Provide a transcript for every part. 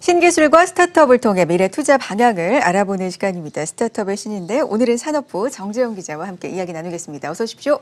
신기술과 스타트업을 통해 미래 투자 방향을 알아보는 시간입니다. 스타트업의 신인데 오늘은 산업부 정재영 기자와 함께 이야기 나누겠습니다. 어서 오십시오.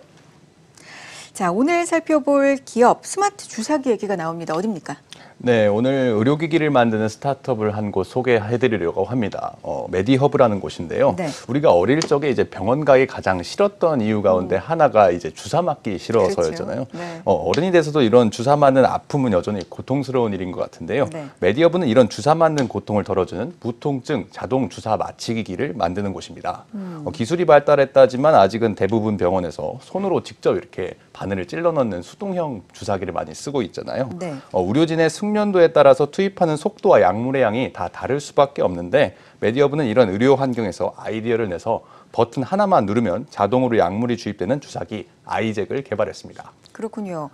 자, 오늘 살펴볼 기업 스마트 주사기 얘기가 나옵니다. 어디입니까? 네, 오늘 의료기기를 만드는 스타트업을 한 곳 소개해드리려고 합니다. 메디허브라는 곳인데요. 네. 우리가 어릴 적에 이제 병원 가기 가장 싫었던 이유 가운데 하나가 이제 주사 맞기 싫어서였잖아요. 그렇죠. 네. 어른이 돼서도 이런 주사 맞는 아픔은 여전히 고통스러운 일인 것 같은데요. 네. 메디허브는 이런 주사 맞는 고통을 덜어주는 무통증 자동 주사 마취기기를 만드는 곳입니다. 기술이 발달했다지만 아직은 대부분 병원에서 손으로 직접 이렇게 바늘을 찔러 넣는 수동형 주사기를 많이 쓰고 있잖아요. 네. 의료진의 숙련도에 따라서 투입하는 속도와 약물의 양이 다 다를 수밖에 없는데 메디허브는 이런 의료 환경에서 아이디어를 내서 버튼 하나만 누르면 자동으로 약물이 주입되는 주사기 아이잭을 개발했습니다. 그렇군요.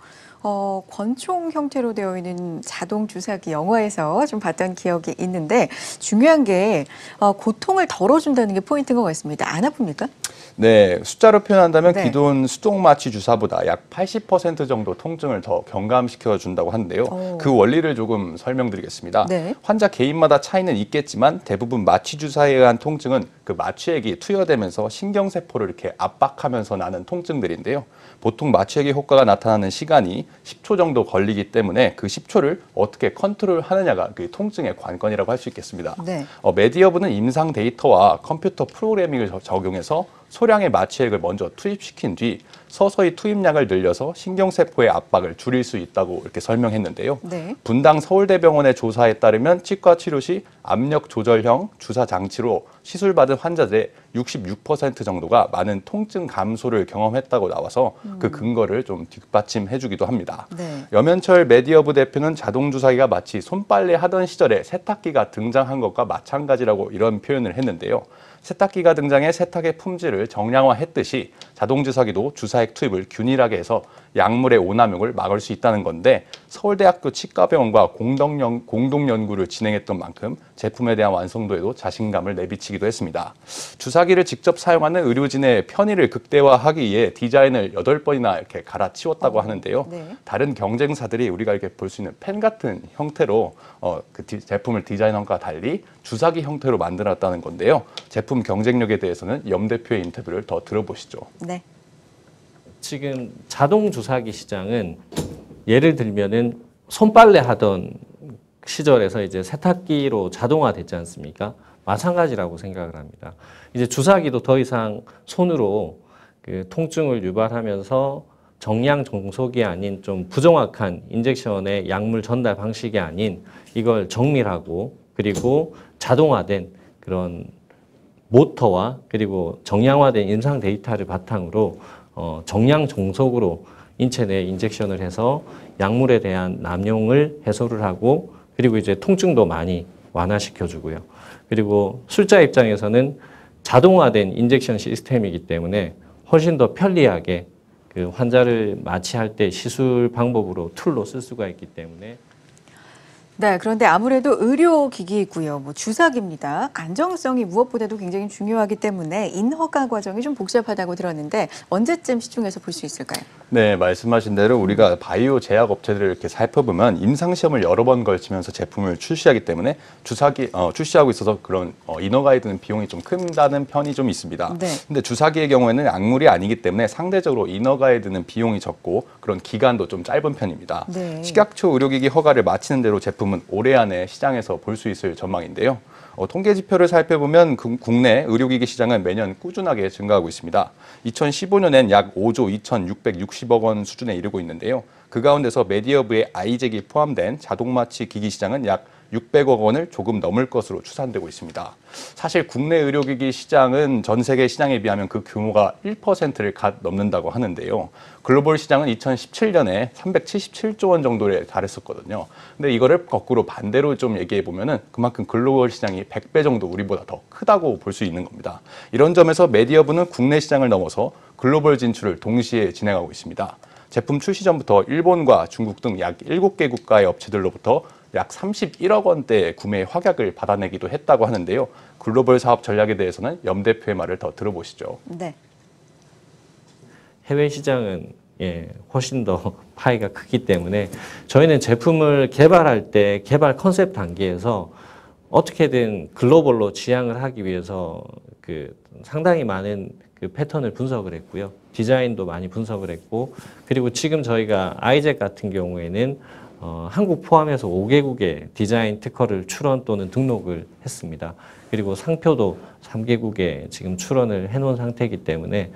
권총 형태로 되어 있는 자동 주사기 영화에서 좀 봤던 기억이 있는데 중요한 게 고통을 덜어준다는 게 포인트인 것 같습니다. 안 아픕니까? 네, 숫자로 표현한다면 네. 기존 수동 마취 주사보다 약 80% 정도 통증을 더 경감시켜 준다고 하는데요. 그 원리를 조금 설명드리겠습니다. 네. 환자 개인마다 차이는 있겠지만 대부분 마취 주사에 의한 통증은 그 마취액이 투여되면서 신경세포를 이렇게 압박하면서 나는 통증들인데요. 보통 마취액의 효과가 나타나는 시간이 10초 정도 걸리기 때문에 그 10초를 어떻게 컨트롤하느냐가 그 통증의 관건이라고 할 수 있겠습니다. 네. 메디허브는 임상 데이터와 컴퓨터 프로그래밍을 적용해서 소량의 마취액을 먼저 투입시킨 뒤 서서히 투입량을 늘려서 신경세포의 압박을 줄일 수 있다고 이렇게 설명했는데요. 네. 분당 서울대병원의 조사에 따르면 치과 치료 시 압력 조절형 주사 장치로 시술받은 환자들의 66% 정도가 많은 통증 감소를 경험했다고 나와서 그 근거를 좀 뒷받침해주기도 합니다. 네. 염현철 메디허브 대표는 자동 주사기가 마치 손빨래 하던 시절에 세탁기가 등장한 것과 마찬가지라고 이런 표현을 했는데요. 세탁기가 등장해 세탁의 품질을 정량화했듯이 자동주사기도 주사액 투입을 균일하게 해서 약물의 오남용을 막을 수 있다는 건데 서울대학교 치과병원과 공동 연구를 진행했던 만큼 제품에 대한 완성도에도 자신감을 내비치기도 했습니다. 주사기를 직접 사용하는 의료진의 편의를 극대화하기 위해 디자인을 8번이나 이렇게 갈아치웠다고 하는데요. 네. 다른 경쟁사들이 우리가 이렇게 볼 수 있는 펜 같은 형태로 제품을 디자인한 것과 달리 주사기 형태로 만들었다는 건데요. 제품 경쟁력에 대해서는 염 대표의 인터뷰를 더 들어보시죠. 네. 지금 자동 주사기 시장은 예를 들면은 손빨래 하던 시절에서 이제 세탁기로 자동화됐지 않습니까? 마찬가지라고 생각을 합니다. 이제 주사기도 더 이상 손으로 그 통증을 유발하면서 정량 종속이 아닌 좀 부정확한 인젝션의 약물 전달 방식이 아닌 이걸 정밀하고 그리고 자동화된 그런 모터와 그리고 정량화된 임상 데이터를 바탕으로 정량 종속으로 인체 내에 인젝션을 해서 약물에 대한 남용을 해소를 하고 그리고 이제 통증도 많이 완화시켜주고요. 그리고 술자 입장에서는 자동화된 인젝션 시스템이기 때문에 훨씬 더 편리하게 그 환자를 마취할 때 시술 방법으로 툴로 쓸 수가 있기 때문에 네, 그런데 아무래도 의료기기이고요. 주사기입니다. 안정성이 무엇보다도 굉장히 중요하기 때문에 인허가 과정이 좀 복잡하다고 들었는데 언제쯤 시중에서 볼 수 있을까요? 네, 말씀하신 대로 우리가 바이오 제약 업체들을 이렇게 살펴보면 임상시험을 여러 번 걸치면서 제품을 출시하기 때문에 출시하고 있어서 그런 인허가에 드는 비용이 좀 큰다는 편이 좀 있습니다. 네. 근데 주사기의 경우에는 약물이 아니기 때문에 상대적으로 인허가에 드는 비용이 적고 그런 기간도 좀 짧은 편입니다. 네. 식약처 의료기기 허가를 마치는 대로 제품은 올해 안에 시장에서 볼 수 있을 전망인데요. 통계 지표를 살펴보면 국내 의료기기 시장은 매년 꾸준하게 증가하고 있습니다. 2015년엔 약 5조 2,660억 원 수준에 이르고 있는데요. 그 가운데서 메디허브의 아이잭이 포함된 자동마취 기기 시장은 약 600억 원을 조금 넘을 것으로 추산되고 있습니다. 사실 국내 의료기기 시장은 전 세계 시장에 비하면 그 규모가 1%를 넘는다고 하는데요. 글로벌 시장은 2017년에 377조 원 정도에 달했었거든요. 근데 이거를 거꾸로 반대로 좀 얘기해 보면은 그만큼 글로벌 시장이 100배 정도 우리보다 더 크다고 볼 수 있는 겁니다. 이런 점에서 메디허브는 국내 시장을 넘어서 글로벌 진출을 동시에 진행하고 있습니다. 제품 출시 전부터 일본과 중국 등 약 7개 국가의 업체들로부터 약 31억 원대의 구매 확약을 받아내기도 했다고 하는데요. 글로벌 사업 전략에 대해서는 염 대표의 말을 더 들어보시죠. 네. 해외 시장은 훨씬 더 파이가 크기 때문에 저희는 제품을 개발할 때 개발 컨셉 단계에서 어떻게든 글로벌로 지향을 하기 위해서 상당히 많은 패턴을 분석을 했고요. 디자인도 많이 분석을 했고, 그리고 지금 저희가 아이젝 같은 경우에는 한국 포함해서 5개국의 디자인 특허를 출원 또는 등록을 했습니다. 그리고 상표도 3개국에 지금 출원을 해놓은 상태이기 때문에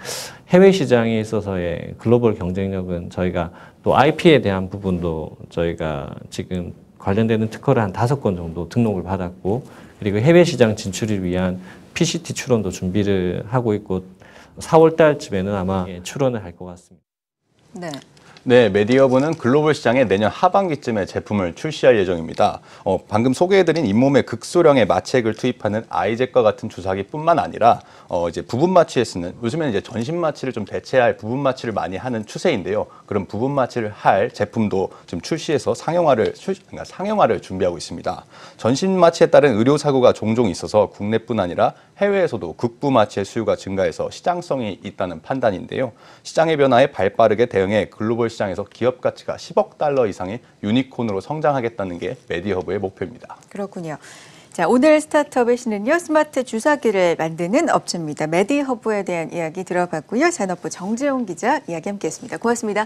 해외 시장에 있어서의 글로벌 경쟁력은 저희가 또 IP에 대한 부분도 저희가 지금 관련되는 특허를 한 5건 정도 등록을 받았고, 그리고 해외 시장 진출을 위한 PCT 출원도 준비를 하고 있고 4월 달쯤에는 아마 출원을 할 것 같습니다. 네. 네, 메디허브는 글로벌 시장에 내년 하반기쯤에 제품을 출시할 예정입니다. 방금 소개해드린 잇몸에 극소량의 마취액을 투입하는 아이젝과 같은 주사기뿐만 아니라 이제 부분 마취에 쓰는, 요즘에는 이제 전신 마취를 좀 대체할 부분 마취를 많이 하는 추세인데요. 그런 부분 마취를 할 제품도 지금 출시해서 상용화를 준비하고 있습니다. 전신 마취에 따른 의료 사고가 종종 있어서 국내뿐 아니라 해외에서도 극부 마취의 수요가 증가해서 시장성이 있다는 판단인데요. 시장의 변화에 발빠르게 대응해 글로벌 시장에서 기업 가치가 10억 달러 이상의 유니콘으로 성장하겠다는 게 메디허브의 목표입니다. 그렇군요. 자, 오늘 스타트업의 신은요, 스마트 주사기를 만드는 업체입니다. 메디허브에 대한 이야기 들어봤고요. 산업부 정재용 기자 이야기 함께했습니다. 고맙습니다.